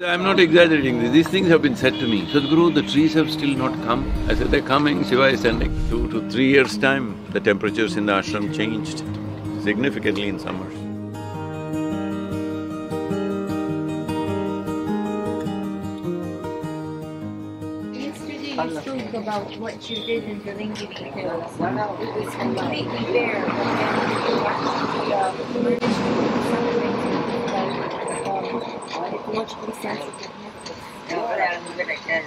I'm not exaggerating this, these things have been said to me. Sadhguru, the trees have still not come. I said, they're coming, Shiva is sending. 2 to 3 years' time, the temperatures in the ashram changed significantly in summers. Yesterday you spoke about what you did in Velliangiri Hills. It was completely bare, and you ecologically sensitive methods.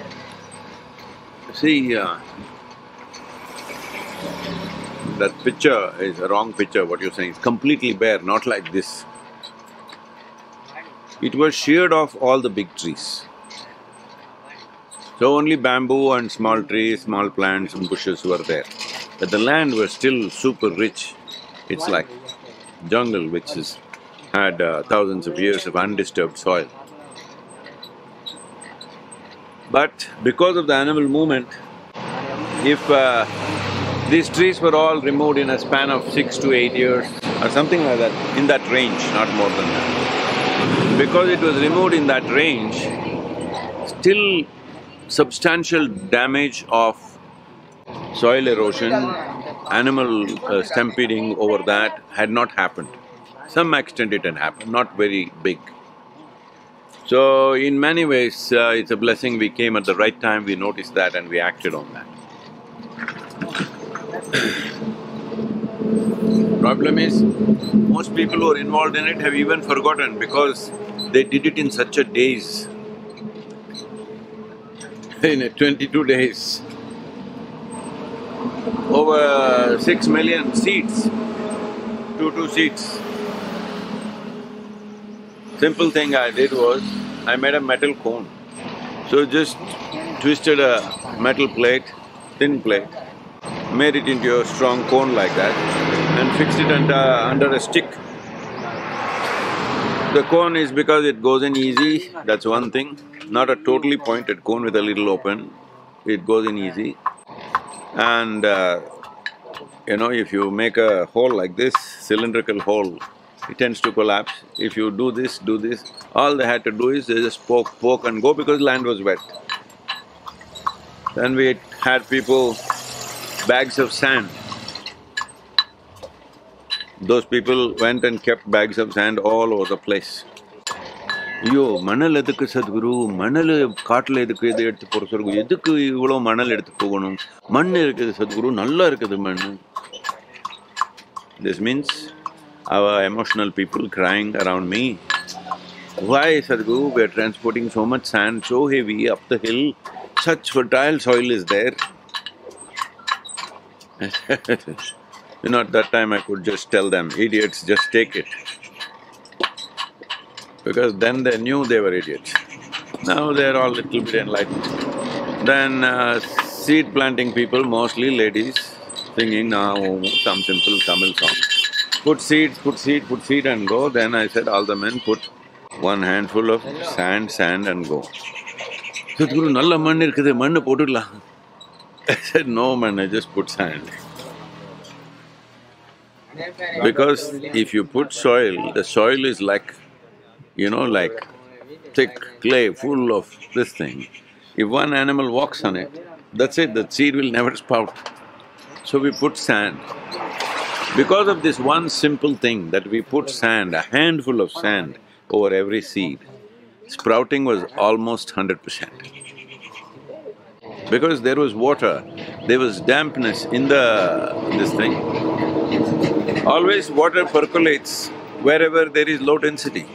See, that picture is a wrong picture, what you're saying. It's completely bare, not like this. It was sheared off all the big trees. So only bamboo and small trees, small plants and bushes were there. But the land was still super rich. It's like jungle which has had thousands of years of undisturbed soil. But because of the animal movement, if these trees were all removed in a span of 6 to 8 years or something like that, in that range, not more than that. Because it was removed in that range, still substantial damage of soil erosion, animal stampeding over that had not happened. Some extent it had happened, not very big. So, in many ways, it's a blessing we came at the right time, we noticed that and we acted on that. Problem is, most people who are involved in it have even forgotten because they did it in such a days. In 22 days, over 6 million seeds, 2 seeds. Simple thing I did was, I made a metal cone. So just twisted a metal plate, thin plate, made it into a strong cone like that and fixed it under a stick. The cone is because it goes in easy, that's one thing. Not a totally pointed cone with a little open, it goes in easy. And if you make a hole like this, cylindrical hole, it tends to collapse. If you do this, all they had to do is they just poke and go because land was wet. Then we had people, bags of sand. Those people went and kept bags of sand all over the place. ஐயோ மணல் எதுக்கு சத்குரு, மணல் காட்டுல எதுக்கு இது எடுத்து போற சத்குரு, எதுக்கு இவ்வளோ மணல் எடுத்து போகணும், மண் இருக்குது சத்குரு, நல்லா இருக்குது மண். This means our emotional people crying around me, why Sadhguru, we are transporting so much sand, so heavy up the hill, such fertile soil is there. At that time I could just tell them, idiots, just take it. Because then they knew they were idiots. Now they're all little bit enlightened. Then seed planting people, mostly ladies, singing now some simple Tamil song. Put seed and go. Then I said, all the men put one handful of sand and go. Sadhguru, nalla mann irukudhu, mannu potudla. I said, no man, I just put sand. Because if you put soil, the soil is like, like thick clay full of this thing. If one animal walks on it, that's it, the seed will never sprout. So we put sand. Because of this one simple thing that we put sand, a handful of sand over every seed, sprouting was almost 100%. Because there was water, there was dampness in this thing. Always water percolates wherever there is low density.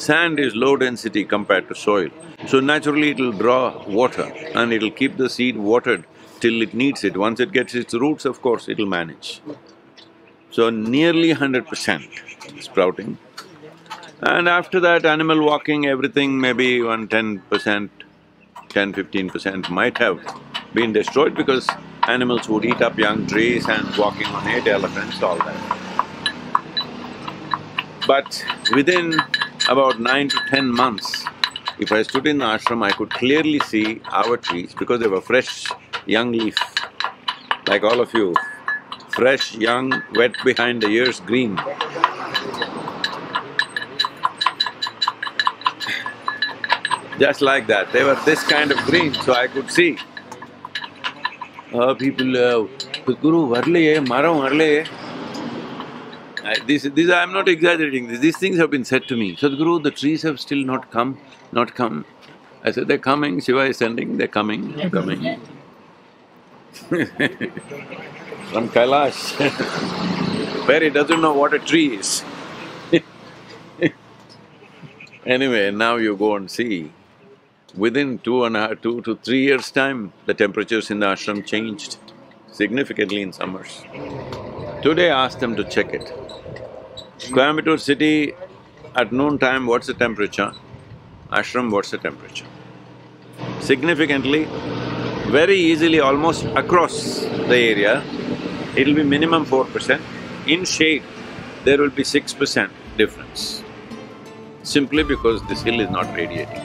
Sand is low density compared to soil, so naturally it'll draw water and it'll keep the seed watered till it needs it. Once it gets its roots, of course, it'll manage. So nearly 100% sprouting. And after that, animal walking, everything, maybe 10%, 10–15% might have been destroyed because animals would eat up young trees and walking on it, elephants, all that. But within about 9 to 10 months, if I stood in the ashram, I could clearly see our trees because they were fresh, young leaf, like all of you, fresh, young, wet behind the ears, green. Just like that, they were this kind of green, so I could see. People, Sadhguru, varle, maram varle. These, I'm not exaggerating this, these things have been said to me. Sadhguru, the trees have still not come. I said, they're coming, Shiva is sending, they're coming. From Kailash, where he doesn't know what a tree is. Anyway, now you go and see. Within 2 to 3 years' time, the temperatures in the ashram changed significantly in summers. Today I asked them to check it. Coimbatore city, at noon time, what's the temperature? Ashram, what's the temperature? Significantly, very easily, almost across the area, it'll be minimum 4%. In shade, there will be 6% difference, simply because this hill is not radiating.